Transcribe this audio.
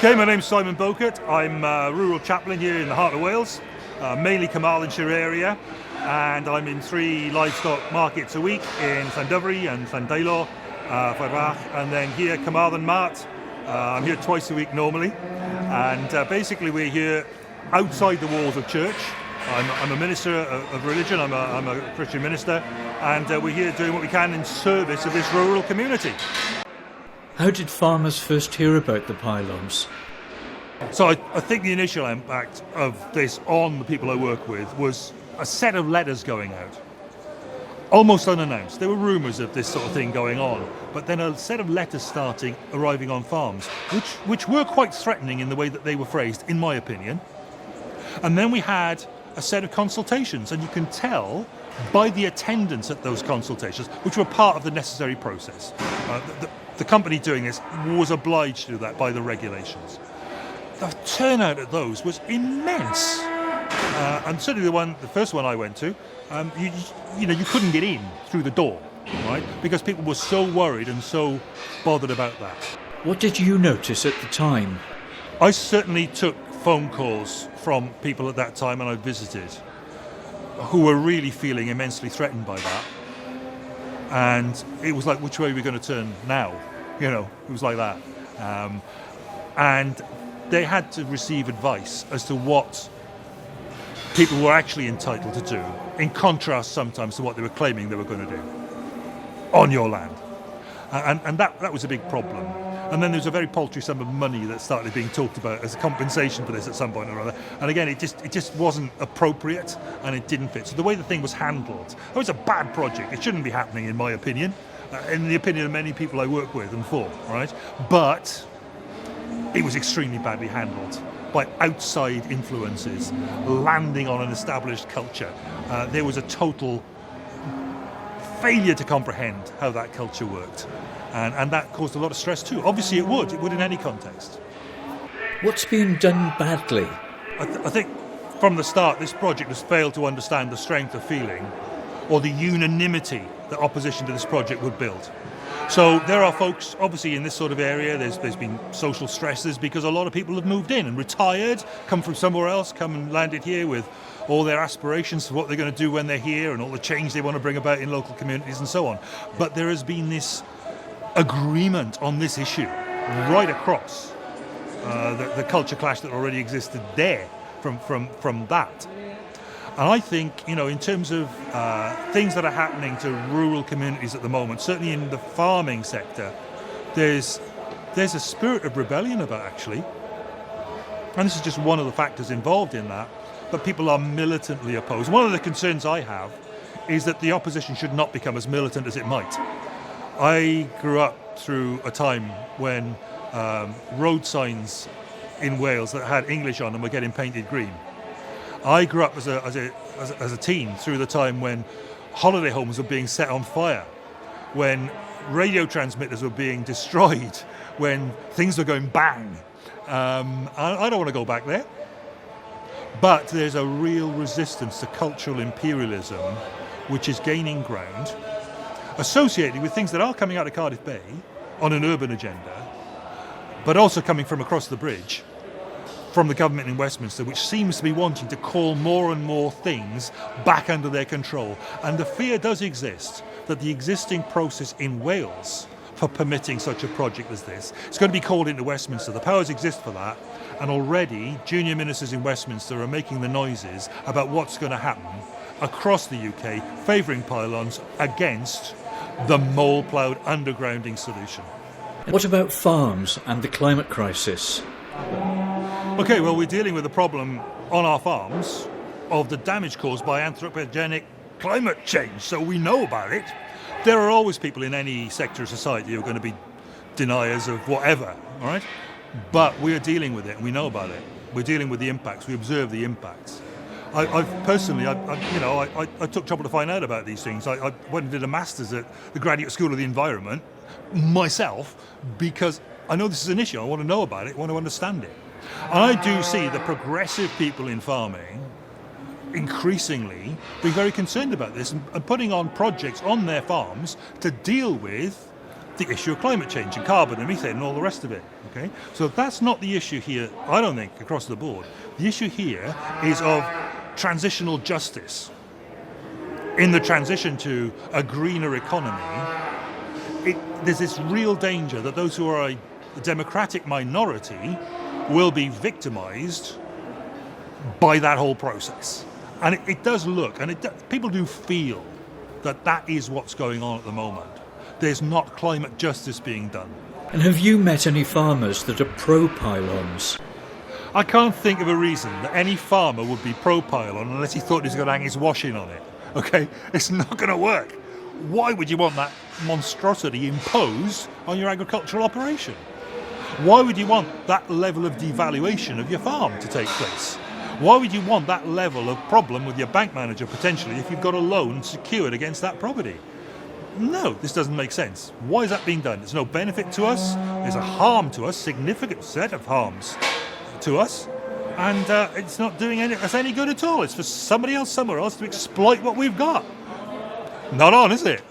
Okay, my name's Simon Bowkett. I'm a rural chaplain here in the heart of Wales, mainly Carmarthenshire area, and I'm in 3 livestock markets a week in Llandyfri and Llandeilo, Fyrach, and then here Carmarthen Mart. I'm here twice a week normally, and basically we're here outside the walls of church. I'm a minister of religion, I'm a Christian minister, and we're here doing what we can in service of this rural community. How did farmers first hear about the pylons? So I think the initial impact of this on the people I work with was a set of letters going out, almost unannounced. There were rumours of this sort of thing going on, but then a set of letters arriving on farms, which were quite threatening in the way that they were phrased, in my opinion. And then we had a set of consultations, and you can tell by the attendance at those consultations, which were part of the necessary process. The company doing this was obliged to do that by the regulations. The turnout at those was immense, and certainly the first one I went to, you couldn't get in through the door, right? Because people were so worried and so bothered about that. What did you notice at the time? I certainly took phone calls from people at that time, and I visited, who were really feeling immensely threatened by that. And it was like, which way are we going to turn now? It was like that. And they had to receive advice as to what people were actually entitled to do, in contrast sometimes to what they were claiming they were going to do on your land. And that was a big problem. And then there's a very paltry sum of money that started being talked about as a compensation for this at some point or other. And again, it just wasn't appropriate, and it didn't fit. So the way the thing was handled, it was a bad project. It shouldn't be happening, in my opinion, in the opinion of many people I work with and for, right? But it was extremely badly handled by outside influences landing on an established culture. There was a total failure to comprehend how that culture worked. And that caused a lot of stress too. Obviously it would in any context. What's been done badly? I think from the start this project has failed to understand the strength of feeling or the unanimity that opposition to this project would build. So there are folks, obviously in this sort of area, there's been social stresses because a lot of people have moved in and retired, come from somewhere else, come and landed here with all their aspirations for what they're going to do when they're here and all the change they want to bring about in local communities and so on. But there has been this agreement on this issue right across the culture clash that already existed there from that. And I think, in terms of things that are happening to rural communities at the moment, certainly in the farming sector, there's a spirit of rebellion about, actually. And this is just one of the factors involved in that, but people are militantly opposed. One of the concerns I have is that the opposition should not become as militant as it might. I grew up through a time when road signs in Wales that had English on them were getting painted green. I grew up as a teen through the time when holiday homes were being set on fire, when radio transmitters were being destroyed, when things were going bang. I don't want to go back there. But there's a real resistance to cultural imperialism, which is gaining ground, associated with things that are coming out of Cardiff Bay on an urban agenda, but also coming from across the bridge, from the government in Westminster, which seems to be wanting to call more and more things back under their control. And the fear does exist that the existing process in Wales for permitting such a project as this is going to be called into Westminster. The powers exist for that, and already junior ministers in Westminster are making the noises about what's going to happen across the UK, favouring pylons against the mole-ploughed undergrounding solution. What about farms and the climate crisis? Okay, well, we're dealing with a problem on our farms of the damage caused by anthropogenic climate change, so we know about it. There are always people in any sector of society who are going to be deniers of whatever, all right? But we are dealing with it, and we know about it. We're dealing with the impacts. We observe the impacts. I took trouble to find out about these things. I went and did a master's at the Graduate School of the Environment myself because I know this is an issue. I want to know about it. I want to understand it. And I do see the progressive people in farming increasingly being very concerned about this and putting on projects on their farms to deal with the issue of climate change and carbon and methane and all the rest of it. Okay, so that's not the issue here, I don't think, across the board. The issue here is of transitional justice. In the transition to a greener economy, there's this real danger that those who are a democratic minority will be victimised by that whole process. And it does look, and people do feel that is what's going on at the moment. There's not climate justice being done. And have you met any farmers that are pro-pylons? I can't think of a reason that any farmer would be pro-pylon unless he thought he was going to hang his washing on it. Okay? It's not going to work. Why would you want that monstrosity imposed on your agricultural operation? Why would you want that level of devaluation of your farm to take place? Why would you want that level of problem with your bank manager potentially if you've got a loan secured against that property? No, this doesn't make sense. Why is that being done? There's no benefit to us. There's a harm to us, significant set of harms to us, and it's not doing us any good at all. It's for somebody else somewhere else to exploit what we've got. Not on, is it?